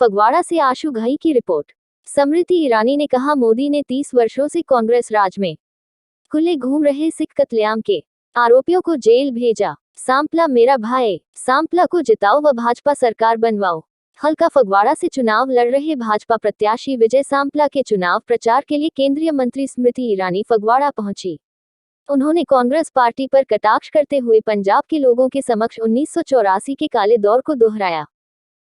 फगवाड़ा से आशु घई की रिपोर्ट। स्मृति ईरानी ने कहा, मोदी ने 30 वर्षों से कांग्रेस राज में खुले घूम रहे सिख कत्लेआम के आरोपियों को जेल भेजा। सांपला मेरा भाई, सांपला को जिताओ व भाजपा सरकार बनवाओ। हल्का फगवाड़ा से चुनाव लड़ रहे भाजपा प्रत्याशी विजय सांपला के चुनाव प्रचार के लिए केंद्रीय मंत्री स्मृति ईरानी फगवाड़ा पहुंची। उन्होंने कांग्रेस पार्टी पर कटाक्ष करते हुए पंजाब के लोगों के समक्ष 1984 के काले दौर को दोहराया।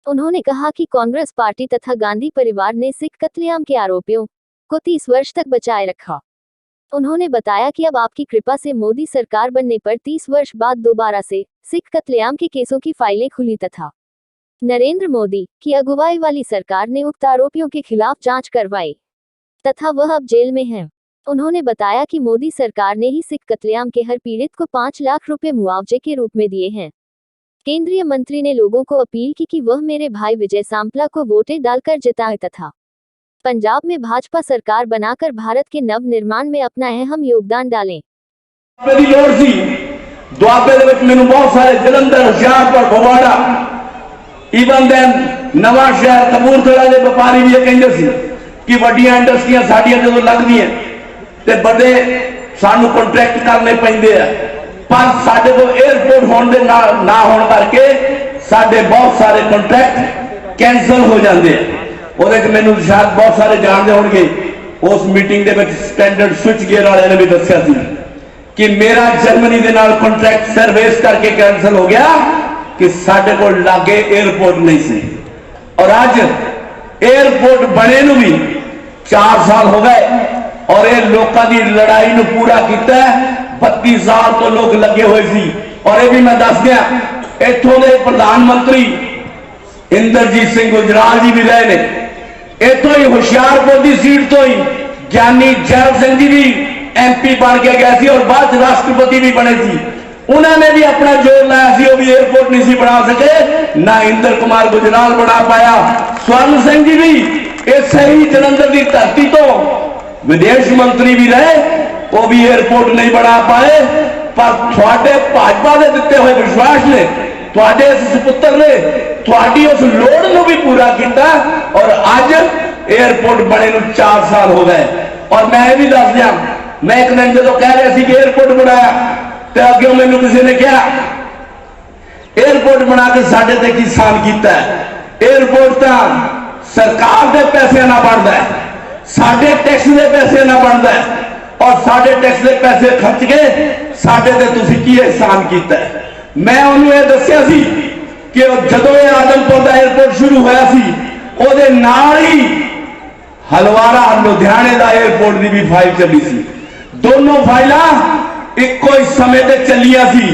उन्होंने कहा कि कांग्रेस पार्टी तथा गांधी परिवार ने सिख कत्लेआम के आरोपियों को 30 वर्ष तक बचाए रखा। उन्होंने बताया कि अब आपकी कृपा से मोदी सरकार बनने पर 30 वर्ष बाद दोबारा से सिख कत्लेआम के केसों की फाइलें खुली तथा नरेंद्र मोदी की अगुवाई वाली सरकार ने उक्त आरोपियों के खिलाफ जांच करवाई तथा वह अब जेल में हैं। उन्होंने बताया कि मोदी सरकार ने ही सिख कत्लेआम के हर पीड़ित को 5 लाख रुपए मुआवजे के रूप में दिए हैं। केंद्रीय मंत्री ने लोगों को अपील की कि वह मेरे भाई विजय सांपला को वोटें डालकर जिताएं तथा पंजाब में भाजपा सरकार बनाकर भारत के नव निर्माण में अपना अहम योगदान डालें। ਦੁਆਬੇ ਦੇ ਵਿੱਚ ਮੈਨੂੰ ਬਹੁਤ ਸਾਰੇ ਜਲੰਧਰ, ਹੁਸ਼ਿਆਰਪੁਰ, ਫਗਵਾੜਾ, ਈਵਨ ਦੈਨ ਨਵਾਂ ਸ਼ਹਿਰ, ਕਪੂਰਥਲਾ ਦੇ ਵਪਾਰੀ ਵੀ ਇਹ ਕਹਿੰਦੇ ਸੀ ਕਿ ਵੱਡੀਆਂ ਇੰਡਸਟਰੀਆਂ ਸਾਡੀਆਂ ਜਦੋਂ ਲੱਗਦੀਆਂ ਤੇ ਵੱਡੇ ਸਾਨੂੰ ਕੰਟਰੈਕਟ ਕਰਨੇ ਪੈਂਦੇ ਆ, ਪਰ ਸਾਡੇ ਕੋਲ 에ਅਰਪੋਰਟ ਹੋਣ ਦੇ ਨਾ ਹੋਣ ਕਰਕੇ ਸਾਡੇ ਬਹੁਤ ਸਾਰੇ ਕੰਟਰੈਕਟ ਕੈਂਸਲ ਹੋ ਜਾਂਦੇ ਆ। ਉਹਦੇ 'ਚ ਮੈਨੂੰ ਸ਼ਾਇਦ ਬਹੁਤ ਸਾਰੇ ਜਾਣਦੇ ਹੋਣਗੇ, ਉਸ ਮੀਟਿੰਗ ਦੇ ਵਿੱਚ ਸਟੈਂਡਰਡ ਸਵਿਚ ਗੇਅਰ ਵਾਲਿਆਂ ਨੇ ਵੀ ਦੱਸਿਆ ਸੀ कि मेरा जर्मनी के नाल कॉन्ट्रैक्ट सर्विस करके कैंसिल हो गया कि साडे को लागे एयरपोर्ट नहीं सी। और आज एयरपोर्ट बने नूं भी 4 साल हो गए और ये लोगों की लड़ाई नूं पूरा किया। 32 साल तो लोग लगे हुए सी। और ये भी मैं दस दिया, इत्थों के प्रधानमंत्री इंद्रजीत सिंह गुजराल जी भी रहे ने, इत्थों ही हुशियारपुर की सीट तो ही ज्ञानी जैल सिंह जी भी MP बन के गए थे और बाद राष्ट्रपति भी बने थे। उन्होंने भी अपना जोर लाया सी, वो भी एयरपोर्ट नहीं सी बना सके, ना इंद्र कुमार गुजराल बना पाया। स्वर्ण सिंह जी भी ऐसे ही जलंधर की धरती तो विदेश मंत्री भी रहे, वो भी एयरपोर्ट नहीं बना पाए। पर थोड़े भाजपा के दिते हुए विश्वास ने, थोड़े इस सुपुत्र ने थोड़ी उस लोड़ को भी पूरा किया और अज एयरपोर्ट बने 4 साल हो गए। और मैं भी दस दिया, मैं एक दिन जो कह रहा था कि एयरपोर्ट बनाया तो अगे मैनू किसी ने कहा एयरपोर्ट बना के साडे ते की सान कीता है। एयरपोर्ट तो सरकार के पैसे ना बनता है, साडे टैक्स के पैसे ना बनता है और साडे टैक्स के पैसे खर्च के साडे ते तुसीं की एहसान कीता है। मैं उन्होंने ये दस्सिया सी कि जदों ये आदमपुर का एयरपोर्ट शुरू होया सी, उहदे नाल ही हलवारा लुधियाने का एयरपोर्ट की भी फाइल चली सी। दोनों फाइल एको ही समय ते चलिया सी।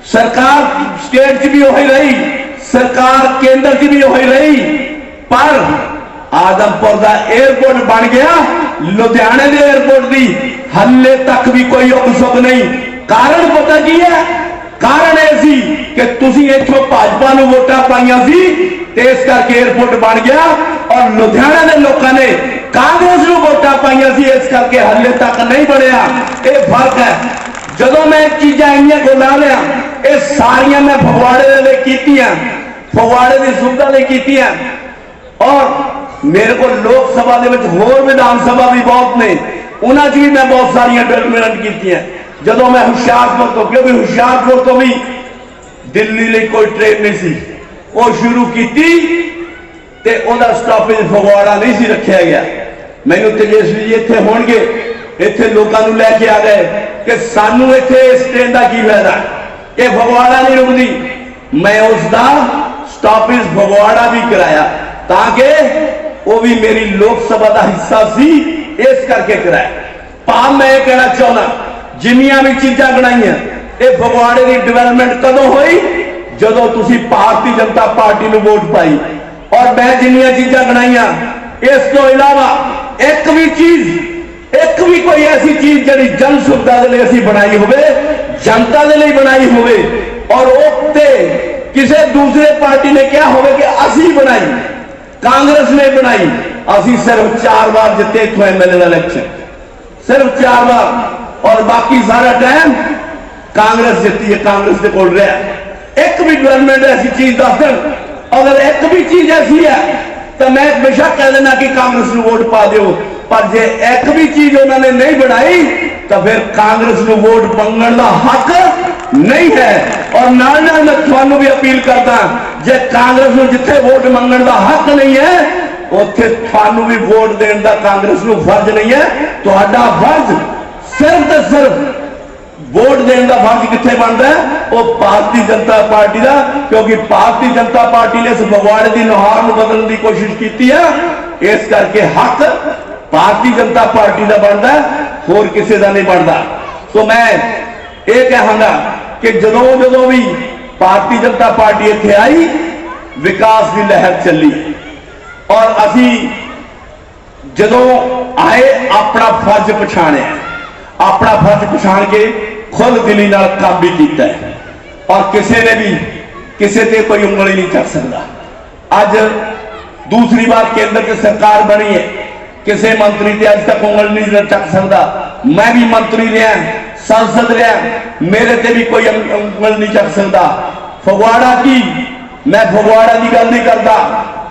सरकार स्टेट च भी वही रही, सरकार केंद्र च भी वही रही, पर आदमपुर का एयरपोर्ट बन गया, लुधियाने के एयरपोर्ट की हले तक भी कोई उग सुग नहीं। कारण पता की है? कारण यह सी कि तुसीं इत्थों भाजपा नूं वोटां पाईआं सी ते इस करके एयरपोर्ट बन गया और लुधियाना के लोगों ने कांग्रेस नूं वोटां पाईआं सी, इस करके हले तक नहीं बनया। ये फर्क है। जदों मैं चीज़ां इन्नियां बोला रहा, ये सारियां मैं फगवाड़े दे लई कीतियां, फगवाड़े की सुविधा लई कीतियां। और मेरे को लोक सभा दे विच होर विधान सभा भी बहुत ने, उन्हां च भी मैं बहुत सारियां डेवलपमेंट कीतियां। जदों मैं हुशियारपुर तो, क्योंकि हुशियारपुर तो भी दिल्ली लई कोई ट्रेन नहीं सी, वो शुरू की ते उहदा स्टॉपेज फगवाड़ा नहीं सी रखा गया। मैनू तेजस्वी जी इत्थे होणगे, इत्थे लोकां नूं लैके आ गए कि सानू इत्थे इस ट्रेन का की फायदा, ये फगवाड़ा नहीं रुकदी। मैं उसका स्टॉपेज फगवाड़ा भी कराया ताकि वो भी मेरी लोक सभा का हिस्सा सी, इस करके कराया। भाव मैं ये कहना चाहना, जिन्नियां भी चीज़ां बनाईयां, ये फगवाड़े की डिवेलपमेंट कदों हुई? जदों तुसीं भारतीय जनता पार्टी नूं वोट पाई। और मैं जिन्नियां चीज़ां बनाईयां, इस तो इलावा एक भी चीज, एक भी कोई ऐसी चीज जिहड़ी जन सुविधा के लिए असीं बनाई होवे, जनता के लिए बनाई होवे और उत्ते किसी दूसरे पार्टी ने क्या होवे कि असीं बनाई, कांग्रेस ने बनाई। असीं सिर्फ 4 बार जिते इत्थों MLA इलेक्शन, सिर्फ 4 बार, और बाकी सारा टाइम कांग्रेस जितती है, कांग्रेस के कोल रहा। एक भी डेवलपमेंट ऐसी चीज दस दिन, अगर एक भी चीज ऐसी है तो मैं हमेशा कह देना कि कांग्रेस को वोट पा दो, पर जे एक भी चीज उन्होंने नहीं बनाई तो फिर कांग्रेस को वोट मंगण का हक नहीं है। और नाल नाल मैं थानू भी अपील करता, जे कांग्रेस को जिथे वोट मंगण का हक नहीं है उत्थे थानू भी वोट देने का कांग्रेस को फर्ज नहीं है। तुहाडा फर्ज सिर्फ तो सिर्फ वोट देने का फर्ज कितने बनता है, वो भारतीय जनता पार्टी का, क्योंकि भारतीय जनता पार्टी ने इस फगवाड़े की नुहार को बदलने की कोशिश की है। इस करके हक भारतीय जनता पार्टी का बनता है, होर किसी का नहीं बनता। तो मैं ये कहूंगा कि जो भी भारतीय जनता पार्टी इत्थे आई, विकास की लहर चली और असी जो आए अपना फर्ज पछाणिया, अपना फर्ज पछाण के खुद दिली नाल काम भी किया है और किसी ने भी किसी ते कोई उंगली नहीं चक सकता। अज दूसरी बार केंद्र की सरकार बनी है, किसी मंत्री ते अज तक उंगली नहीं चक सकता। मैं भी मंत्री रहा, सांसद रहा, मेरे ते भी कोई उंगल नहीं चक सकता। फगवाड़ा की मैं फगवाड़ा की गल नहीं करता,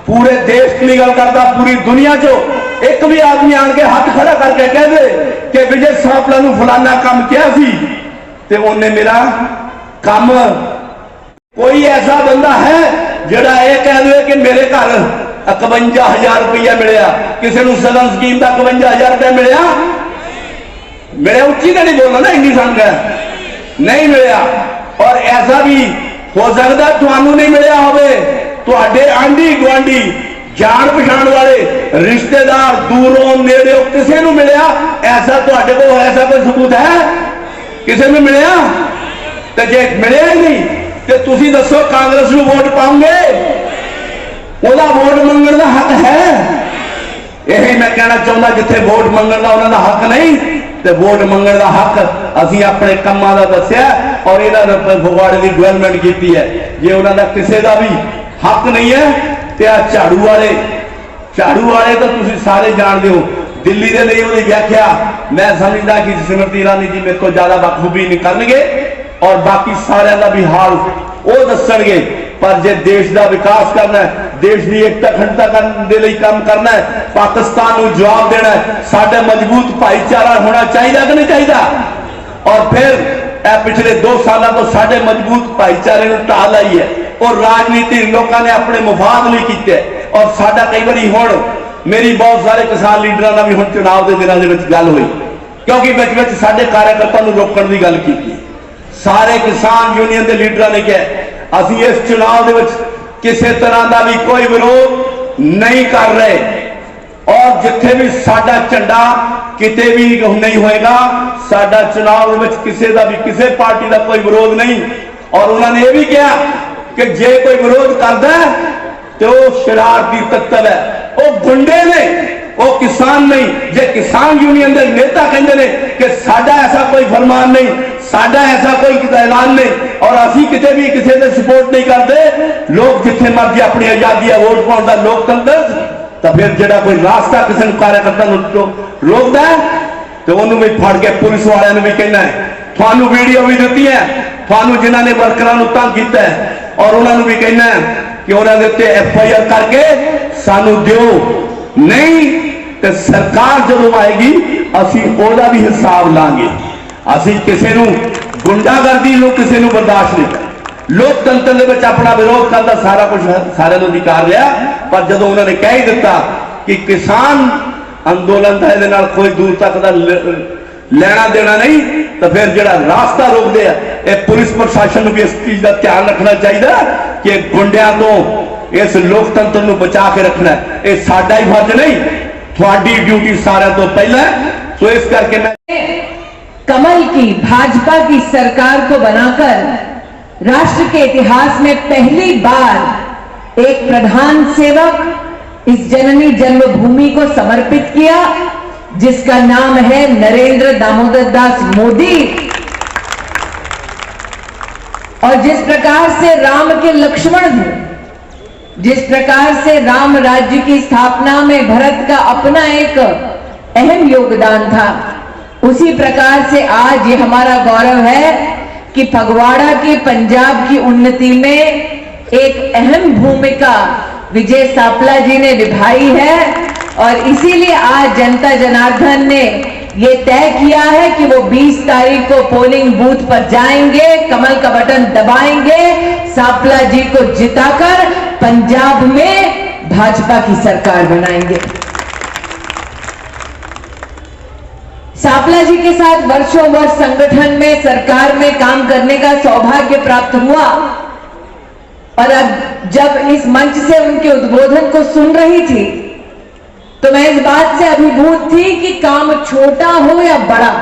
पूरे देश की गल करता, पूरी दुनिया चो एक भी आदमी आन के हाथ खड़ा करके कह दे कि विजय सांपला नूं फलाना काम किया सी ते उन्हें मेरा काम, कोई ऐसा बंदा है जिहड़ा ये कह दे कि मेरे घर 51,000 रुपया मिलया, किसी को सदन स्कीम का 51,000 रुपया मिलया, मेरे उच्ची तो नहीं बोलना ना, इन्नी संख्या नहीं मिलया। और ऐसा भी हो सकता तुहानू नहीं मिलया होवे, तुहाडे आंढी गुआंढी जान पछाण वाले रिश्तेदार दूरों नेड़े किसी को मिलया, ऐसा तुहाडे कोल ऐसा कोई सबूत है किसी में मिलया? तो जे मिलया ही नहीं तो तुसी दसो कांग्रेस को वोट पाओगे? ओदा वोट मंगण का हक है। यही मैं कहना चाहता, जिथे वोट मंगण का उन्होंने हक नहीं तो वोट मंगण का हक असी अपने कामों का दसिया और इन्होंने फगवाड़े की डेवलपमेंट की है। जे उन्होंने किसी का भी हक नहीं है तो झाड़ू वाले तो तुम सारे जानते हो, दिल्ली के लिए उन्हें व्याख्या मैं समझदा कि स्मृति ईरानी जी मेरे को ज्यादा बखूबी नहीं करनगे और बाकी सारे का भी हाल वो दसणगे। पर जे देश का विकास करना है, देश की एकता अखंडता करने के लिए काम करना है, पाकिस्तान को जवाब देना है, साडा मजबूत भाईचारा होना चाहिए कि नहीं चाहिए? और फिर पिछले 2 साल तो साडे मजबूत भाईचारे को ढा लाई है और राजनीति लोगों ने अपने मुफाद लिए किए और साडा कई बार हुण मेरी बहुत सारे किसान लीडर का भी हुण चुनाव के दिनों के गल हुई, क्योंकि बिच साडे कार्यकर्ता रोकने की गल की। सारे किसान यूनियन के लीडर ने कहा असीं इस चुनाव के किसी तरह का भी कोई विरोध नहीं कर रहे और जिथे भी साडा झंडा किते भी नहीं होएगा, साडा चुनाव में किसी का भी किसी पार्टी का कोई विरोध नहीं। और उन्होंने ये भी कहा कि जे कोई विरोध करता है तो शरारती तत्व है, वो गुंडे ने, वो किसान नहीं। जे किसान यूनियन के नेता कहते हैं कि साडा ऐसा कोई फरमान नहीं, साडा ऐसा कोई ऐलान नहीं और असी किते भी किसी ने सपोर्ट नहीं करते, लोग जिथे मर्जी अपनी आजादी है वोट पाने का लोकतंत्र, तो फिर जो कोई रास्ता किसी कार्यकर्ता रोकता है तो उन्होंने भी फड़ के पुलिस वाले ने भी कहना है। थानू वीडियो भी दी है, थानू जिन्होंने वर्करों तंग किया है और उन्होंने भी कहना है कि उन्होंने FIR करके सानू दो, नहीं तो सरकार जो आएगी असी ओदा भी हिसाब लांगे। असी किसी को गुंडागर्दी किसी को बर्दाश्त नहीं कर, लोकतंत्र के अपना विरोध करना सारा कुछ सारे अधिकार लिया, पर जो उन्होंने कह ही दिता कि किसान अंदोलन का ये कोई दूर तक का लेना देना नहीं, तो फिर जो रास्ता रोकते हैं पुलिस प्रशासन को भी इस चीज का ध्यान रखना चाहिए कि गुंडिया तो इस लोकतंत्र को बचा के रखना है। ये साडा ही फर्ज नहीं, थोड़ी ड्यूटी सारे तो पहला है। तो इस करके मैं कमल की भाजपा की सरकार को बनाकर राष्ट्र के इतिहास में पहली बार एक प्रधान सेवक इस जननी जन्मभूमि को समर्पित किया, जिसका नाम है नरेंद्र दामोदर दास मोदी। और जिस प्रकार से राम के लक्ष्मण थे, जिस प्रकार से राम राज्य की स्थापना में भरत का अपना एक अहम योगदान था, उसी प्रकार से आज ये हमारा गौरव है कि फगवाड़ा की पंजाब की उन्नति में एक अहम भूमिका विजय सापला जी ने निभाई है और इसीलिए आज जनता जनार्दन ने ये तय किया है कि वो 20 तारीख को पोलिंग बूथ पर जाएंगे, कमल का बटन दबाएंगे, सापला जी को जिताकर पंजाब में भाजपा की सरकार बनाएंगे। सापला जी के साथ वर्षों वर्ष संगठन में, सरकार में काम करने का सौभाग्य प्राप्त हुआ और अब जब इस मंच से उनके उद्बोधन को सुन रही थी तो मैं इस बात से अभिभूत थी कि काम छोटा हो या बड़ा,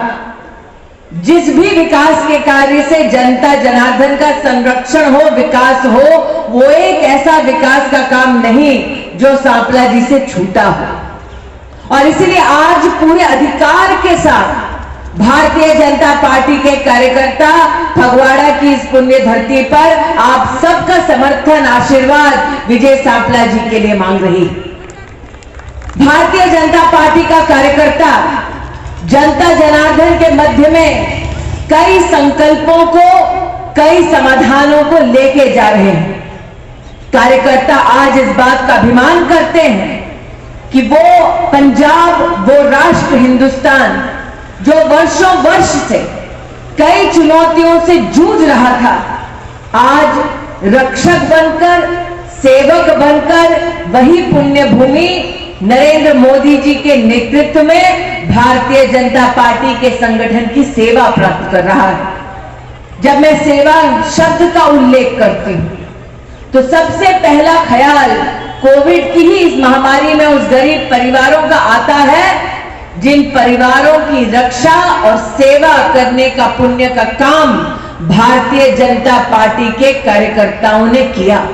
जिस भी विकास के कार्य से जनता जनार्दन का संरक्षण हो, विकास हो, वो एक ऐसा विकास का काम नहीं जो सापला जी से छूटा हो। और इसलिए आज पूरे अधिकार के साथ भारतीय जनता पार्टी के कार्यकर्ता फगवाड़ा की इस पुण्य धरती पर आप सबका समर्थन, आशीर्वाद विजय सापला जी के लिए मांग रही है। भारतीय जनता पार्टी का कार्यकर्ता जनता जनार्दन के मध्य में कई संकल्पों को, कई समाधानों को लेके जा रहे हैं। कार्यकर्ता आज इस बात का अभिमान करते हैं कि वो पंजाब, वो राष्ट्र हिंदुस्तान जो वर्षों वर्ष से कई चुनौतियों से जूझ रहा था, आज रक्षक बनकर, सेवक बनकर वही पुण्य भूमि नरेंद्र मोदी जी के नेतृत्व में भारतीय जनता पार्टी के संगठन की सेवा प्राप्त कर रहा है। जब मैं सेवा शब्द का उल्लेख करती हूं तो सबसे पहला ख्याल कोविड की ही इस महामारी में उस गरीब परिवारों का आता है जिन परिवारों की रक्षा और सेवा करने का पुण्य का काम भारतीय जनता पार्टी के कार्यकर्ताओं ने किया।